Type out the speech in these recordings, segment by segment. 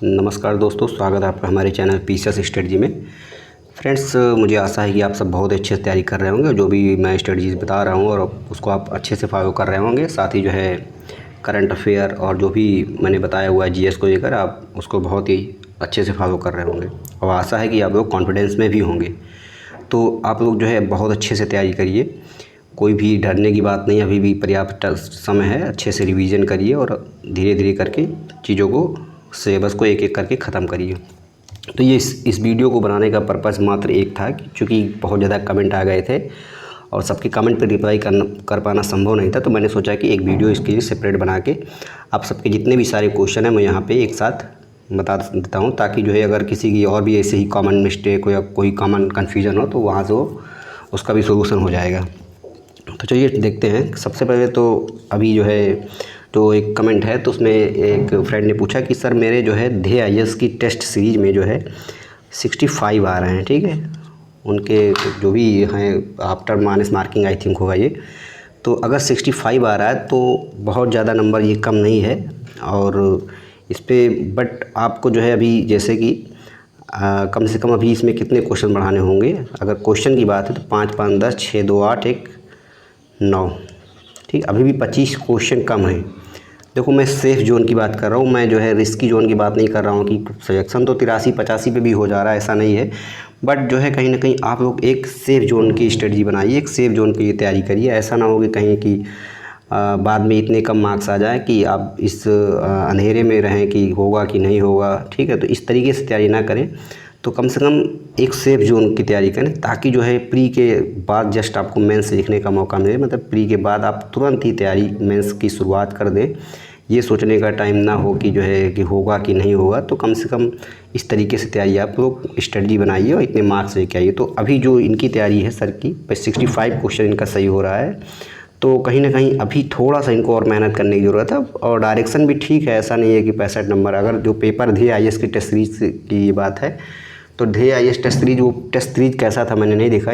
नमस्कार दोस्तों, स्वागत है आपका हमारे चैनल पीसीएस स्ट्रेटजी में। फ्रेंड्स, मुझे आशा है कि आप सब बहुत अच्छे से तैयारी कर रहे होंगे। जो भी मैं स्ट्रेटजीज बता रहा हूँ और उसको आप अच्छे से फॉलो कर रहे होंगे। साथ ही जो है करंट अफेयर और जो भी मैंने बताया हुआ है जीएस को लेकर, आप उसको बहुत ही अच्छे से फॉलो कर रहे होंगे और आशा है कि आप लोग कॉन्फिडेंस में भी होंगे। तो आप लोग जो है बहुत अच्छे से तैयारी करिए, कोई भी डरने की बात नहीं। अभी भी पर्याप्त समय है, अच्छे से रिवीजन करिए और धीरे धीरे करके चीज़ों को, सिलेबस को एक एक करके ख़त्म करिए। तो ये इस वीडियो को बनाने का पर्पज़ मात्र एक था कि चूँकि बहुत ज़्यादा कमेंट आ गए थे और सबके कमेंट पर रिप्लाई कर पाना संभव नहीं था, तो मैंने सोचा कि एक वीडियो इसके लिए सेपरेट बना के आप सबके जितने भी सारे क्वेश्चन हैं मैं यहाँ पे एक साथ बता देता हूँ, ताकि जो है अगर किसी की और भी ऐसे ही कॉमन मिस्टेक हो या कोई कॉमन कन्फ्यूजन हो तो वहाँ से उसका भी सोल्यूशन हो जाएगा। तो चलिए देखते हैं। सबसे पहले तो अभी जो है तो एक कमेंट है, तो उसमें एक फ्रेंड ने पूछा कि सर मेरे जो है ध्येय आईएएस की टेस्ट सीरीज में जो है 65 आ रहे हैं, ठीक है। उनके जो भी हैं after minus marking I think होगा ये। तो अगर 65 आ रहा है तो बहुत ज़्यादा नंबर ये कम नहीं है। और इस पर बट आपको जो है अभी जैसे कि कम से कम अभी इसमें कितने क्वेश्चन बढ़ाने होंगे। अगर क्वेश्चन की बात है तो 5 5 10 6 2 8 1 9, ठीक। अभी भी 25 क्वेश्चन कम है। देखो, मैं सेफ़ जोन की बात कर रहा हूँ, मैं जो है रिस्की जोन की बात नहीं कर रहा हूँ कि सिलेक्शन तो 83-85 पे भी हो जा रहा है, ऐसा नहीं है। बट जो है कहीं ना कहीं आप लोग एक सेफ़ जोन की स्ट्रेटजी बनाइए, एक सेफ़ जोन की तैयारी करिए। ऐसा ना हो कि कहीं कि बाद में इतने कम मार्क्स आ जाए कि आप इस अंधेरे में रहें कि होगा कि नहीं होगा, ठीक है। तो इस तरीके से तैयारी ना करें, तो कम से कम एक सेफ़ जोन की तैयारी करें, ताकि जो है प्री के बाद जस्ट आपको मेंस लिखने का मौका मिले। मतलब प्री के बाद आप तुरंत ही तैयारी मेंस की शुरुआत कर दें। ये सोचने का टाइम ना हो कि जो है कि होगा कि नहीं होगा। तो कम से कम इस तरीके से तैयारी आप लोग स्ट्रेटजी बनाइए और इतने मार्क्स लेके आइए। तो अभी जो इनकी तैयारी है सर की 65 क्वेश्चन इनका सही हो रहा है, तो कहीं ना कहीं अभी थोड़ा सा इनको और मेहनत करने की ज़रूरत है। और डायरेक्शन भी ठीक है, ऐसा नहीं है कि 65 नंबर। अगर जो पेपर ध्येय आईएएस की टेस्ट सीरीज की बात है, तो ध्येय आईएएस टेस्ट सीरीज, वो टेस्ट सीरीज कैसा था मैंने नहीं देखा,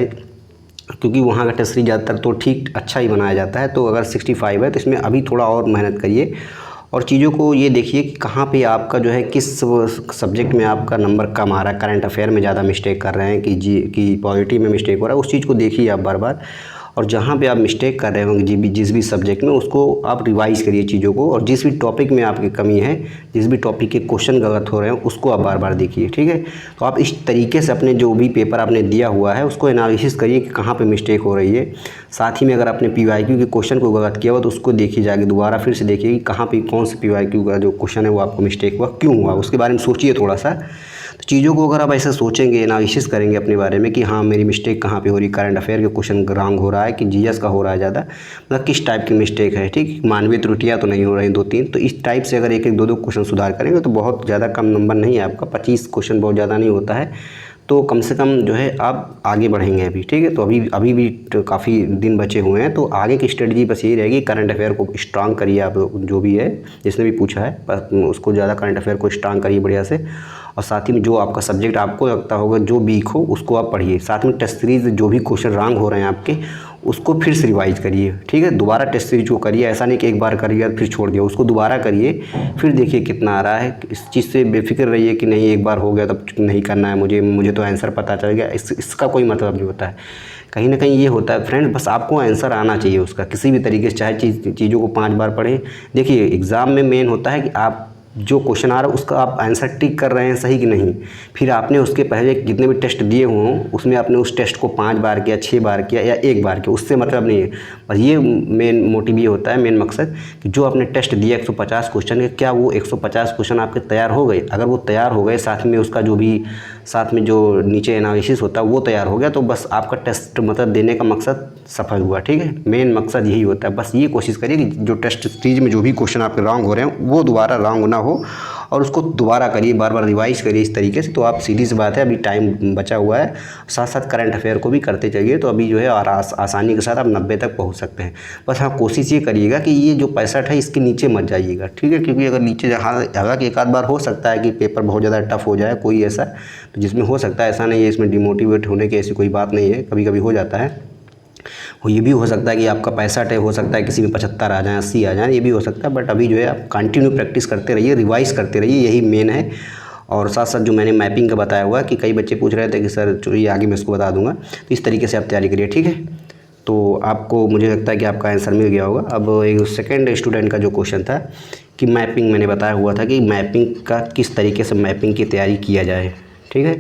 क्योंकि वहाँ का टेस्ट सीरीज ज़्यादातर तो ठीक अच्छा ही बनाया जाता है। तो अगर 65 है तो इसमें अभी थोड़ा और मेहनत करिए और चीज़ों को ये देखिए कि कहाँ पे आपका जो है किस सब्जेक्ट में आपका नंबर कम आ रहा है। करंट अफेयर में ज़्यादा मिस्टेक कर रहे हैं कि पॉलिटी में मिस्टेक हो रहा है, उस चीज़ को देखिए आप बार बार। और जहाँ पे आप मिस्टेक कर रहे होंगे जिस भी सब्जेक्ट में, उसको आप रिवाइज़ करिए चीज़ों को। और जिस भी टॉपिक में आपकी कमी है, जिस भी टॉपिक के क्वेश्चन गलत हो रहे हैं, उसको आप बार बार देखिए, ठीक है। तो आप इस तरीके से अपने जो भी पेपर आपने दिया हुआ है उसको एनालिसिस करिए कि कहाँ पे मिस्टेक हो रही है। साथ ही में अगर आपने पीवाईक्यू के क्वेश्चन को गलत किया हुआ तो उसको देखिए, जाके दोबारा फिर से देखिए कि कहाँ पे कौन से पीवाईक्यू का जो क्वेश्चन है वो आपको मिस्टेक हुआ, क्यों हुआ, उसके बारे में सोचिए थोड़ा सा। तो चीज़ों को अगर आप ऐसे सोचेंगे, एनालिसिस करेंगे अपने बारे में कि हाँ मेरी मिस्टेक कहाँ पे हो रही, करंट अफेयर के क्वेश्चन रॉन्ग हो रहा है कि जीएस का हो रहा है ज़्यादा, मतलब किस टाइप की मिस्टेक है, ठीक। मानवीय त्रुटियाँ तो नहीं हो रही 2-3। तो इस टाइप से अगर एक एक 2-2 क्वेश्चन सुधार करेंगे तो बहुत ज़्यादा कम नंबर नहीं है आपका। 25 क्वेश्चन बहुत ज़्यादा नहीं होता है, तो कम से कम जो है आप आगे बढ़ेंगे अभी, ठीक है। तो अभी भी काफ़ी दिन बचे हुए हैं, तो आगे की स्ट्रेटजी बस यही रहेगी, करंट अफेयर को स्ट्रांग करिए आप जो भी है, जिसने भी पूछा है बस उसको ज़्यादा करंट अफेयर को स्ट्रांग करिए बढ़िया से। और साथ ही में जो आपका सब्जेक्ट आपको लगता होगा जो वीक हो उसको आप पढ़िए। साथ में टेस्ट सीरीज जो भी क्वेश्चन रॉन्ग हो रहे हैं आपके, उसको फिर से रिवाइज करिए, ठीक है। दोबारा टेस्ट सीरीज को करिए, ऐसा नहीं कि एक बार करिए फिर छोड़ दिया, उसको दोबारा करिए, फिर देखिए कितना आ रहा है। इस चीज़ से बेफिक्र रहिए कि नहीं एक बार हो गया तब नहीं करना है, मुझे तो आंसर पता चल गया, इसका कोई मतलब नहीं होता है। कहीं ना कहीं ये होता है फ्रेंड, बस आपको आंसर आना चाहिए उसका, किसी भी तरीके से, चाहे चीज़ों को 5 बार पढ़ें। देखिए एग्ज़ाम में मेन होता है कि आप जो क्वेश्चन आ रहा है उसका आप आंसर टिक कर रहे हैं सही कि नहीं। फिर आपने उसके पहले जितने भी टेस्ट दिए हों उसमें आपने उस टेस्ट को 5 बार किया, 6 बार किया या 1 बार किया, उससे मतलब नहीं है। बस ये मेन मोटिव ये होता है, मेन मकसद कि जो आपने टेस्ट दिया 150 क्वेश्चन के, क्या वो 150 क्वेश्चन आपके तैयार हो गए। अगर वो तैयार हो गए, साथ में उसका जो भी साथ में जो नीचे एनालिसिस होता है वो तैयार हो गया, तो बस आपका टेस्ट मतलब देने का मकसद सफल हुआ, ठीक है। मेन मकसद यही होता है। बस ये कोशिश करिए कि जो टेस्ट सीरीज में जो भी क्वेश्चन आपके रॉन्ग हो रहे हैं वो दोबारा रॉन्ग ना हो, और उसको दोबारा करिए, बार बार रिवाइज करिए इस तरीके से। तो आप सीधी सी बात है, अभी टाइम बचा हुआ है, साथ साथ करंट अफेयर को भी करते चलिए, तो अभी जो है और आसानी के साथ आप 90 तक पहुंच सकते हैं। बस हाँ कोशिश ये करिएगा कि ये जो 65 है इसके नीचे मत जाइएगा, ठीक है। क्योंकि अगर नीचे हालांकि एक आध बार हो सकता है कि पेपर बहुत ज़्यादा टफ हो जाए कोई ऐसा, तो जिसमें हो सकता है, ऐसा नहीं है, इसमें डिमोटिवेट होने की ऐसी कोई बात नहीं है, कभी कभी हो जाता है। ये भी हो सकता है कि आपका 65 हो सकता है, किसी में 75 आ जाए, 80 आ जाए, ये भी हो सकता है। बट अभी जो है आप कंटिन्यू प्रैक्टिस करते रहिए, रिवाइज़ करते रहिए, यही मेन है। और साथ साथ जो मैंने मैपिंग का बताया हुआ कि कई बच्चे पूछ रहे थे कि सर जो ये आगे मैं इसको बता दूंगा, तो इस तरीके से आप तैयारी करिए, ठीक है। तो आपको मुझे लगता है कि आपका आंसर मिल गया होगा। अब एक सेकंड स्टूडेंट का जो क्वेश्चन था कि मैपिंग, मैंने बताया हुआ था कि मैपिंग का किस तरीके से मैपिंग की तैयारी किया जाए, ठीक है।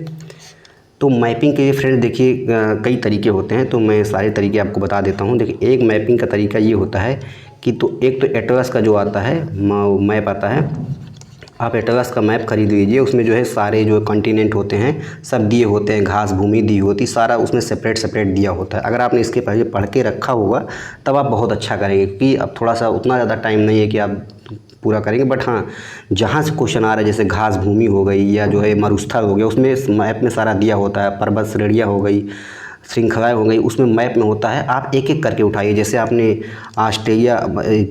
तो मैपिंग के फ्रेंड देखिए कई तरीके होते हैं, तो मैं सारे तरीके आपको बता देता हूँ। देखिए एक मैपिंग का तरीका ये होता है कि तो एक तो एटलस का जो आता है मैप आता है, आप एटलस का मैप खरीद लीजिए। उसमें जो है सारे जो कॉन्टिनेंट होते हैं सब दिए होते हैं, घास भूमि दी होती, सारा उसमें सेपरेट सेपरेट दिया होता है। अगर आपने इसके पहले पढ़ के रखा होगा तब आप बहुत अच्छा करेंगे, क्योंकि अब थोड़ा सा उतना ज़्यादा टाइम नहीं है कि आप पूरा करेंगे। बट हाँ, जहाँ से क्वेश्चन आ रहा है जैसे घास भूमि हो गई या जो है मरुस्थल हो गया, उसमें मैप में सारा दिया होता है। पर्वत श्रेणियाँ हो गई, श्रृंखलाएँ हो गई, उसमें मैप में होता है। आप एक एक करके उठाइए। जैसे आपने ऑस्ट्रेलिया,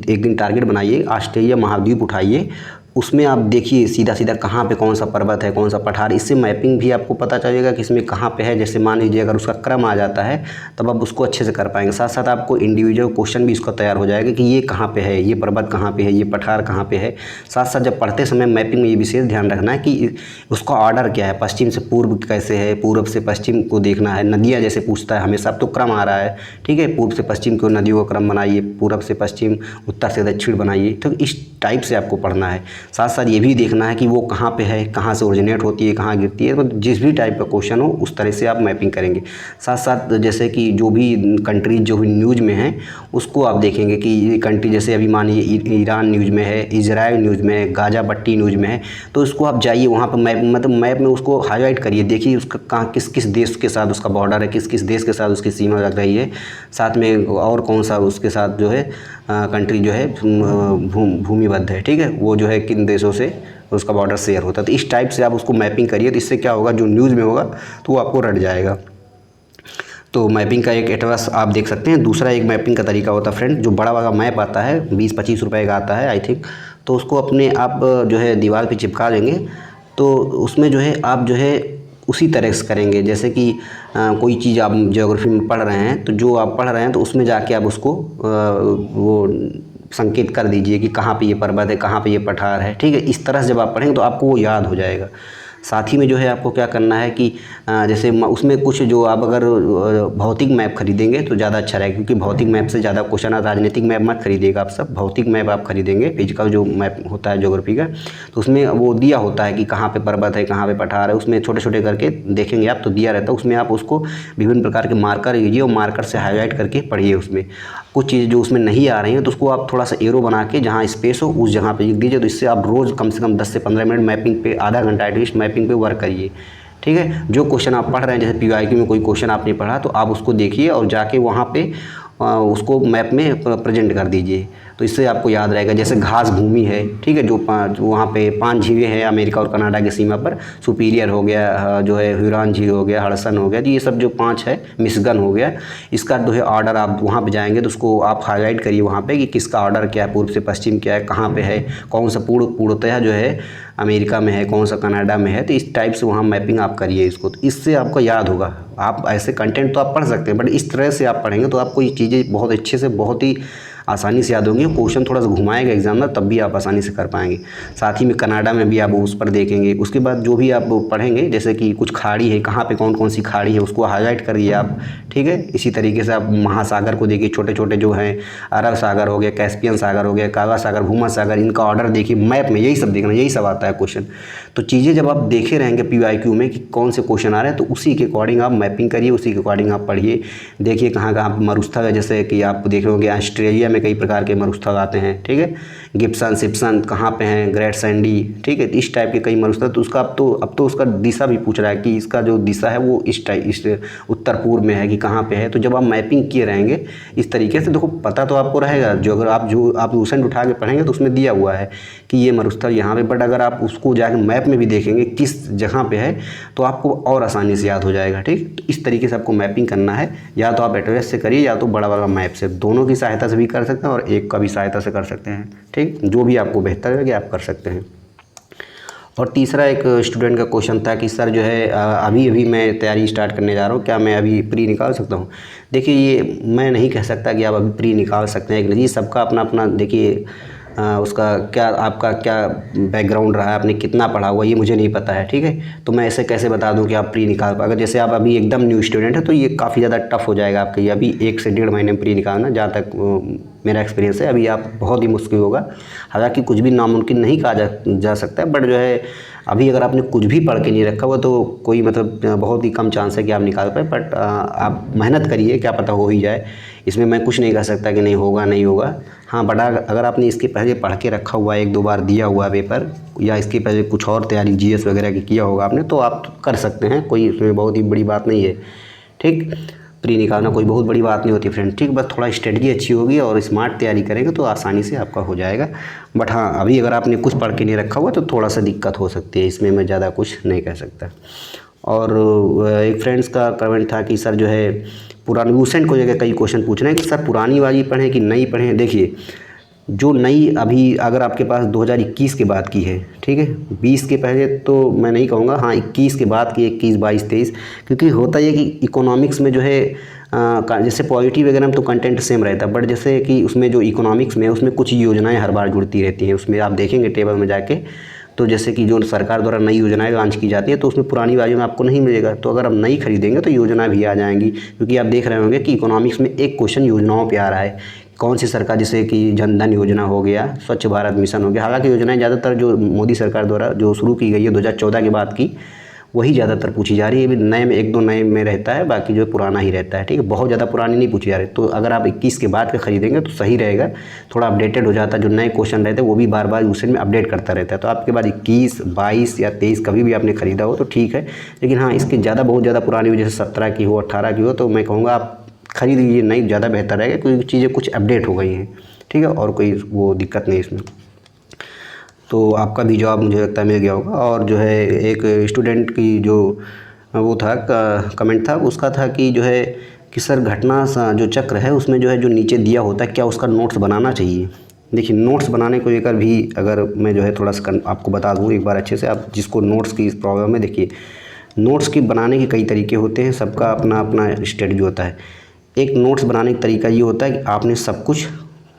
एक दिन टारगेट बनाइए, ऑस्ट्रेलिया महाद्वीप उठाइए, उसमें आप देखिए सीधा सीधा कहाँ पे कौन सा पर्वत है, कौन सा पठार। इससे मैपिंग भी आपको पता चलेगा कि इसमें कहाँ पे है। जैसे मान लीजिए अगर उसका क्रम आ जाता है तब आप उसको अच्छे से कर पाएंगे। साथ साथ आपको इंडिविजुअल क्वेश्चन भी इसका तैयार हो जाएगा कि ये कहाँ पे है, ये पर्वत कहाँ पे है, ये पठार कहाँ पे है। साथ साथ जब पढ़ते समय मैपिंग में ये विशेष ध्यान रखना है कि उसका ऑर्डर क्या है, पश्चिम से पूर्व कैसे है, पूर्व से पश्चिम को देखना है। नदियाँ जैसे पूछता है हमेशा, अब तो क्रम आ रहा है, ठीक है। पूर्व से पश्चिम को नदियों का क्रम बनाइए, पूर्व से पश्चिम, उत्तर से दक्षिण बनाइए। तो इस टाइप से आपको पढ़ना है। साथ साथ ये भी देखना है कि वो कहाँ पे है, कहाँ से ओरिजिनेट होती है, कहाँ गिरती है। तो जिस भी टाइप का क्वेश्चन हो उस तरह से आप मैपिंग करेंगे। साथ साथ जैसे कि जो भी कंट्रीज जो भी न्यूज़ में है उसको आप देखेंगे कि ये कंट्री, जैसे अभी मानिए ईरान न्यूज़ में है, इजराइल न्यूज़ में है, गाजा पट्टी न्यूज़ में है, तो उसको आप जाइए वहाँ पर मैप, मतलब मैप में उसको हाईलाइट करिए, देखिए उसका कहाँ किस किस देश के साथ उसका बॉर्डर है, किस किस देश के साथ उसकी सीमा लग रही है, साथ में और कौन सा उसके साथ जो है कंट्री जो है भूमिबद्ध है, ठीक है, वो जो है किन देशों से उसका बॉर्डर शेयर होता है। तो इस टाइप से आप उसको मैपिंग करिए, तो इससे क्या होगा, जो न्यूज़ में होगा तो वो आपको रट जाएगा। तो मैपिंग का एक एटलस आप देख सकते हैं। दूसरा एक मैपिंग का तरीका होता है फ्रेंड, जो बड़ा वाला मैप आता है 20-25 रुपए का आता है आई थिंक, तो उसको अपने आप जो है दीवार पे चिपका लेंगे। तो उसमें जो है आप जो है उसी तरह से करेंगे। जैसे कि कोई चीज़ आप ज्योग्राफी में पढ़ रहे हैं, तो जो आप पढ़ रहे हैं तो उसमें जाके आप उसको वो संकेत कर दीजिए कि कहाँ पे ये पर्वत है, कहाँ पे ये पठार है, ठीक है। इस तरह से जब आप पढ़ेंगे तो आपको वो याद हो जाएगा। साथ ही में जो है आपको क्या करना है कि जैसे उसमें कुछ जो आप अगर भौतिक मैप खरीदेंगे तो ज़्यादा अच्छा रहेगा, क्योंकि भौतिक मैप से ज़्यादा क्वेश्चन आता है। राजनीतिक मैप मत खरीदिएगा आप सब, भौतिक मैप आप खरीदेंगे, फिजिकल जो मैप होता है ज्योग्राफी का, तो उसमें वो दिया होता है कि कहाँ पे पर्वत है, कहाँ पे पठार है, उसमें छोटे छोटे करके देखेंगे आप तो दिया रहता है। उसमें आप उसको विभिन्न प्रकार के मार्कर लीजिए और मार्कर से हाईलाइट करके पढ़िए। उसमें कुछ चीज़ जो उसमें नहीं आ रही हैं तो उसको आप थोड़ा सा एरो बना के जहाँ स्पेस हो उस जगह पे लिख दीजिए। तो इससे आप रोज़ कम से कम 10 से 15 मिनट मैपिंग पे, आधा घंटा एटलीस्ट मैपिंग पे वर्क करिए, ठीक है। जो क्वेश्चन आप पढ़ रहे हैं, जैसे पीवाईक्यू में कोई क्वेश्चन आपने पढ़ा तो आप उसको देखिए और जाके वहाँ पे उसको मैप में प्रेजेंट कर दीजिए, तो इससे आपको याद रहेगा। जैसे घास भूमि है, ठीक है, जो वहाँ पे 5 झीलें हैं अमेरिका और कनाडा की सीमा पर, सुपीरियर हो गया, जो है ह्यूरॉन झील हो गया, हडसन हो गया, तो ये सब जो 5 है, मिशिगन हो गया, इसका जो है ऑर्डर आप वहाँ पे जाएंगे तो उसको आप हाईलाइट करिए वहाँ पे कि किसका ऑर्डर क्या है, पूर्व से पश्चिम क्या है, कहाँ पे है, कौन सा पूर्णतः जो है अमेरिका में है, कौन सा कनाडा में है। तो इस टाइप से वहाँ मैपिंग आप करिए इसको, तो इससे आपको याद होगा। आप ऐसे कंटेंट तो आप पढ़ सकते हैं, बट इस तरह से आप पढ़ेंगे तो आपको ये चीज़ें बहुत अच्छे से, बहुत ही आसानी से याद होंगी। क्वेश्चन थोड़ा सा घुमाएगा एग्जाम में, तब भी आप आसानी से कर पाएंगे। साथ ही में कनाडा में भी आप उस पर देखेंगे। उसके बाद जो भी आप पढ़ेंगे, जैसे कि कुछ खाड़ी है, कहाँ पे कौन कौन सी खाड़ी है उसको हाईलाइट करिए आप, ठीक है। इसी तरीके से आप महासागर को देखिए, छोटे छोटे जो हैं, अरब सागर हो गया, कैस्पियन सागर हो गया, काला सागर, भूमध्य सागर, इनका ऑर्डर देखिए मैप में, यही सब देखना, यही सब आता है क्वेश्चन। तो चीज़ें जब आप देखे रहेंगे पीवाईक्यू में कि कौन से क्वेश्चन आ रहे हैं, तो उसी के अकॉर्डिंग आप मैपिंग करिए, उसी के अकॉर्डिंग आप पढ़िए। देखिए कहाँ कहाँ मरुस्थल है, जैसे कि आप देख रहे होंगे ऑस्ट्रेलिया में कई प्रकार के मरुस्थल आते हैं, ठीक है। गिब्सन सिप्सन कहाँ पे हैं, ग्रेट सैंडी, ठीक है। इस टाइप के कई मरुस्थल, तो उसका अब तो उसका दिशा भी पूछ रहा है कि इसका जो दिशा है वो इस टाइप, इस उत्तर पूर्व में है कि कहाँ पे है। तो जब आप मैपिंग किए रहेंगे इस तरीके से, देखो पता तो आपको रहेगा, जो आप लूसेंट उठा के पढ़ेंगे तो उसमें दिया हुआ है कि ये मरुस्थल यहाँ पे, बट अगर आप उसको जाकर मैप में भी देखेंगे किस जगह पे है तो आपको और आसानी से याद हो जाएगा, ठीक। तो इस तरीके से आपको मैपिंग करना है, या तो आप एटलस से करिए या तो बड़ा वाला मैप से, दोनों की सहायता से भी कर सकते हैं और एक का भी सहायता से कर सकते हैं, ठीक। जो भी आपको बेहतर लगे आप कर सकते हैं। और तीसरा एक स्टूडेंट का क्वेश्चन था कि सर जो है अभी अभी मैं तैयारी स्टार्ट करने जा रहा हूँ, क्या मैं अभी प्री निकाल सकता हूँ। देखिए ये मैं नहीं कह सकता कि आप अभी प्री निकाल सकते हैं कि नहीं, सबका अपना अपना देखिए उसका क्या आपका क्या बैकग्राउंड रहा है, आपने कितना पढ़ा हुआ ये मुझे नहीं पता है, ठीक है। तो मैं ऐसे कैसे बता दूं कि आप प्री निकाल अगर जैसे आप अभी एकदम न्यू स्टूडेंट है तो ये काफ़ी ज़्यादा टफ हो जाएगा आपके लिए। अभी 1 से 1.5 महीने में प्री निकालना, जहाँ तक मेरा एक्सपीरियंस है, अभी आप बहुत ही मुश्किल होगा। हालांकि कुछ भी नामुमकिन नहीं कहा जा सकता है, बट जो है अभी अगर आपने कुछ भी पढ़ के नहीं रखा हुआ तो कोई मतलब बहुत ही कम चांस है कि आप निकाल पाए। बट आप मेहनत करिए, क्या पता हो ही जाए। इसमें मैं कुछ नहीं कह सकता कि नहीं होगा नहीं होगा। हाँ बट अगर आपने इसके पहले पढ़ के रखा हुआ है, 1-2 बार दिया हुआ पेपर, या इसके पहले कुछ और तैयारी जीएस वगैरह की किया होगा आपने, तो आप कर सकते हैं। कोई इसमें बहुत ही बड़ी बात नहीं है, ठीक। प्री निकालना कोई बहुत बड़ी बात नहीं होती फ्रेंड, ठीक। बस थोड़ा स्ट्रेटजी अच्छी होगी और स्मार्ट तैयारी करेंगे तो आसानी से आपका हो जाएगा। बट हाँ अभी अगर आपने कुछ पढ़ के नहीं रखा हुआ तो थोड़ा सा दिक्कत हो सकती है, इसमें मैं ज़्यादा कुछ नहीं कह सकता। और एक फ्रेंड्स का कमेंट था कि सर जो है पुरानी रिसेंट को जगह कई क्वेश्चन पूछ रहे हैं कि सर पुरानी वाली पढ़ें कि नई पढ़ें। देखिए जो नई अभी अगर आपके पास 2021 के बाद की है, ठीक है, 20 के पहले तो मैं नहीं कहूँगा, हाँ 21 के बाद की, 21, 22, 23, क्योंकि होता है कि इकोनॉमिक्स में जो है जैसे पॉलिटी वगैरह में तो कंटेंट सेम रहता है, बट जैसे कि उसमें जो इकोनॉमिक्स में है उसमें कुछ योजनाएं हर बार जुड़ती रहती हैं। उसमें आप देखेंगे टेबल में जाके, तो जैसे कि जो सरकार द्वारा नई योजनाएं लॉन्च की जाती है तो उसमें पुरानी वाली में आपको नहीं मिलेगा। तो अगर आप नई खरीदेंगे तो योजना भी आ जाएंगी, क्योंकि आप देख रहे होंगे कि इकोनॉमिक्स में एक क्वेश्चन योजनाओं पे आ रहा है। कौन सी सरकार, जैसे कि जन धन योजना हो गया, स्वच्छ भारत मिशन हो गया। हालांकि योजनाएं ज़्यादातर जो मोदी सरकार द्वारा जो शुरू की गई है 2014 के बाद की, वही ज़्यादातर पूछी जा रही है। अभी नए में 1-2 नए में रहता है, बाकी जो पुराना ही रहता है, ठीक है। बहुत ज़्यादा पुरानी नहीं पूछी जा रही। तो अगर आप 21 के बाद का खरीदेंगे तो सही रहेगा, थोड़ा अपडेटेड हो जाता है। जो नए क्वेश्चन रहते हैं वो भी बार बार यूसेज में अपडेट करता रहता है। तो आपके बाद 21, 22 या 23 कभी भी आपने खरीदा हो तो ठीक है। लेकिन हाँ इसके ज़्यादा बहुत ज़्यादा पुरानी हो, जैसे 17 की हो, 18 की हो, तो मैं कहूँगा आप खरीद लीजिए नई, ज़्यादा बेहतर रहेगा, क्योंकि चीज़ें कुछ अपडेट हो गई हैं, ठीक है। और कोई वो दिक्कत नहीं इसमें। तो आपका भी जवाब मुझे लगता है मिल गया होगा। और जो है एक स्टूडेंट की जो वो था कमेंट था, उसका था कि जो है कि सर घटना जो चक्र है उसमें जो है जो नीचे दिया होता है क्या उसका नोट्स बनाना चाहिए। देखिए नोट्स बनाने को लेकर भी अगर मैं जो है थोड़ा सा आपको बता दूँ एक बार अच्छे से, आप जिसको नोट्स की प्रॉब्लम है, देखिए नोट्स की बनाने के कई तरीके होते हैं, सबका अपना अपना स्ट्रेटजी होता है। एक नोट्स बनाने का तरीका ये होता है कि आपने सब कुछ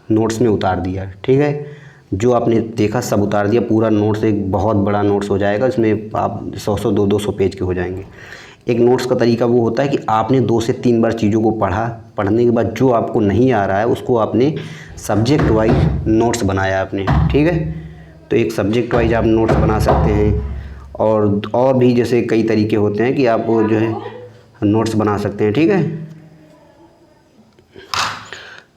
नोट्स में उतार दिया, ठीक है। जो आपने देखा सब उतार दिया, पूरा नोट्स एक बहुत बड़ा नोट्स हो जाएगा, इसमें आप 100-100, 200 पेज के हो जाएंगे। एक नोट्स का तरीका वो होता है कि आपने 2 से 3 बार चीज़ों को पढ़ा, पढ़ने के बाद जो आपको नहीं आ रहा है उसको आपने सब्जेक्ट वाइज नोट्स बनाया आपने, ठीक है। तो एक सब्जेक्ट वाइज आप नोट्स बना सकते हैं। और भी जैसे कई तरीके होते हैं कि आप जो है नोट्स बना सकते हैं, ठीक है।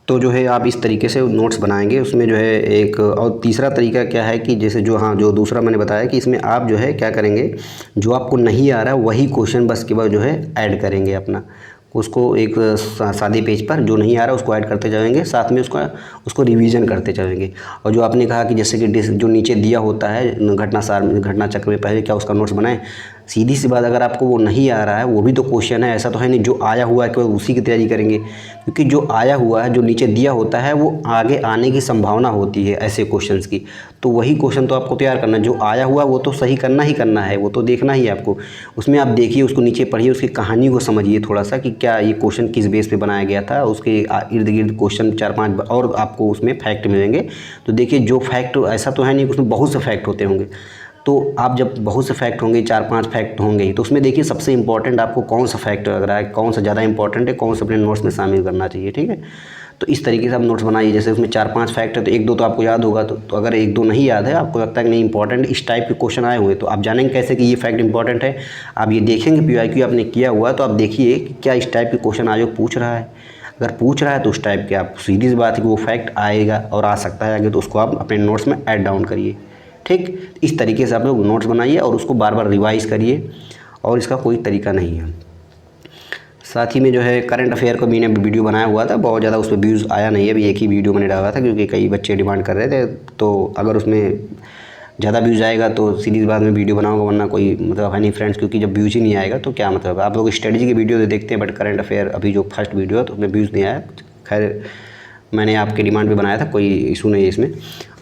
तो जो है आप इस तरीके से नोट्स बनाएंगे। उसमें जो है एक और तीसरा तरीका क्या है कि जैसे जो दूसरा मैंने बताया कि इसमें आप जो है क्या करेंगे, जो आपको नहीं आ रहा है वही क्वेश्चन बस के बाद जो है ऐड करेंगे अपना, उसको एक सादे पेज पर जो नहीं आ रहा उसको ऐड करते जाएंगे, साथ में उसको रिवीजन करते चलेंगे। और जो आपने कहा कि जैसे कि जो नीचे दिया होता है घटना चक्र में पहले क्या उसका नोट्स बनाएं, सीधी सी बात, अगर आपको वो नहीं आ रहा है, वो भी तो क्वेश्चन है, ऐसा तो है नहीं जो आया हुआ है केवल उसी की तैयारी करेंगे। क्योंकि जो आया हुआ है, जो नीचे दिया होता है, वो आगे आने की संभावना होती है ऐसे क्वेश्चंस की। तो वही क्वेश्चन तो आपको तैयार करना है, जो आया हुआ वो तो सही करना ही करना है, वो तो देखना ही है आपको। उसमें आप देखिए, उसको नीचे पढ़िए, उसकी कहानी को समझिए थोड़ा सा कि क्या ये क्वेश्चन किस बेस पे बनाया गया था, उसके इर्द गिर्द क्वेश्चन 4-5 और आपको उसमें फैक्ट मिलेंगे। तो देखिए जो फैक्ट, ऐसा तो है नहीं, उसमें बहुत से फैक्ट होते होंगे। तो आप जब बहुत से फैक्ट होंगे, 4-5 फैक्ट होंगे, तो उसमें देखिए सबसे इंपॉर्टेंट आपको कौन सा फैक्ट लग रहा है, कौन सा ज़्यादा इंपॉर्टेंट है, कौन सा अपने नोट्स में शामिल करना चाहिए, ठीक है। तो इस तरीके से आप नोट्स बनाइए। जैसे उसमें 4-5 फैक्ट है तो 1-2 तो आपको याद होगा। तो अगर 1-2 नहीं याद है, आपको लगता है कि नहीं इंपॉर्टेंट इस टाइप के क्वेश्चन आए हुए, तो आप जानेंगे कैसे कि ये फैक्ट इंपॉर्टेंट है। आप ये देखेंगे PYQ आपने किया हुआ है तो आप देखिए कि क्या इस टाइप के क्वेश्चन आयोग पूछ रहा है। अगर पूछ रहा है तो उस टाइप के आप सीधी सी बात है कि वो फैक्ट आएगा और आ सकता है आगे, तो उसको आप अपने नोट्स में ऐड डाउन करिए, ठीक। इस तरीके से आप लोग नोट्स बनाइए और उसको बार बार रिवाइज़ करिए, और इसका कोई तरीका नहीं है। साथ ही में जो है करंट अफेयर को मैंने वीडियो बनाया हुआ था, बहुत ज़्यादा उस पर व्यूज़ आया नहीं है, अभी एक ही वीडियो मैंने डाला था क्योंकि कई बच्चे डिमांड कर रहे थे। तो अगर उसमें ज़्यादा व्यूज़ आएगा तो सीरीज़ बाद में वीडियो बनाऊंगा, वरना कोई मतलब है नहीं फ्रेंड्स, क्योंकि जब व्यूज़ ही नहीं आएगा तो क्या मतलब। आप लोग स्ट्रेटजी की वीडियो तो देखते हैं, बट करंट अफेयर अभी जो फर्स्ट वीडियो है तो उसमें व्यूज़ नहीं आया। खैर मैंने आपके डिमांड पे बनाया था, कोई इशू नहीं है इसमें।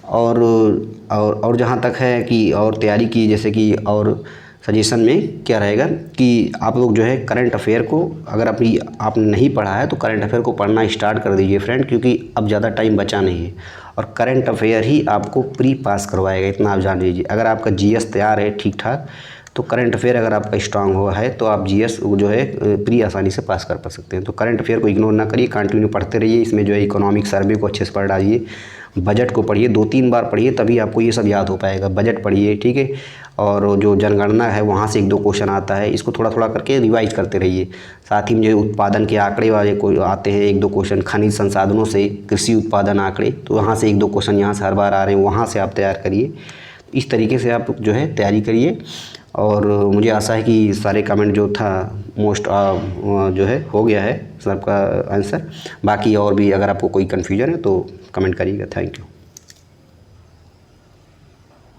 और जहाँ तक है कि और तैयारी की, जैसे कि और सजेशन में क्या रहेगा कि आप लोग जो है करंट अफेयर को, अगर आप नहीं पढ़ा है तो करंट अफेयर को पढ़ना स्टार्ट कर दीजिए फ्रेंड, क्योंकि अब ज़्यादा टाइम बचा नहीं है और करंट अफेयर ही आपको प्री पास करवाएगा, इतना आप जान लीजिए। अगर आपका जीएस तैयार है ठीक ठाक तो करंट अफेयर अगर आपका स्ट्रांग हुआ है तो आप जीएस जो है प्री आसानी से पास कर पा सकते हैं। तो करंट अफेयर को इग्नोर ना करिए, कंटिन्यू पढ़ते रहिए। इसमें जो है इकोनॉमिक सर्वे को अच्छे से पढ़ डालिए, बजट को पढ़िए, 2-3 बार पढ़िए तभी आपको ये सब याद हो पाएगा। बजट पढ़िए, ठीक है, और जो जनगणना है वहाँ से 1-2 क्वेश्चन आता है, इसको थोड़ा थोड़ा करके रिवाइज करते रहिए। साथ ही में जो उत्पादन के आंकड़े वाले को आते हैं 1-2 क्वेश्चन, खनिज संसाधनों से कृषि उत्पादन आंकड़े, तो वहाँ से 1-2 क्वेश्चन यहाँ से हर बार आ रहे हैं, वहाँ से आप तैयार करिए। इस तरीके से आप जो है तैयारी करिए और मुझे आशा है कि सारे कमेंट जो था मोस्ट जो है हो गया है सबका आंसर। बाकी और भी अगर आपको कोई कन्फ्यूजन है तो कमेंट करिएगा। Thank you.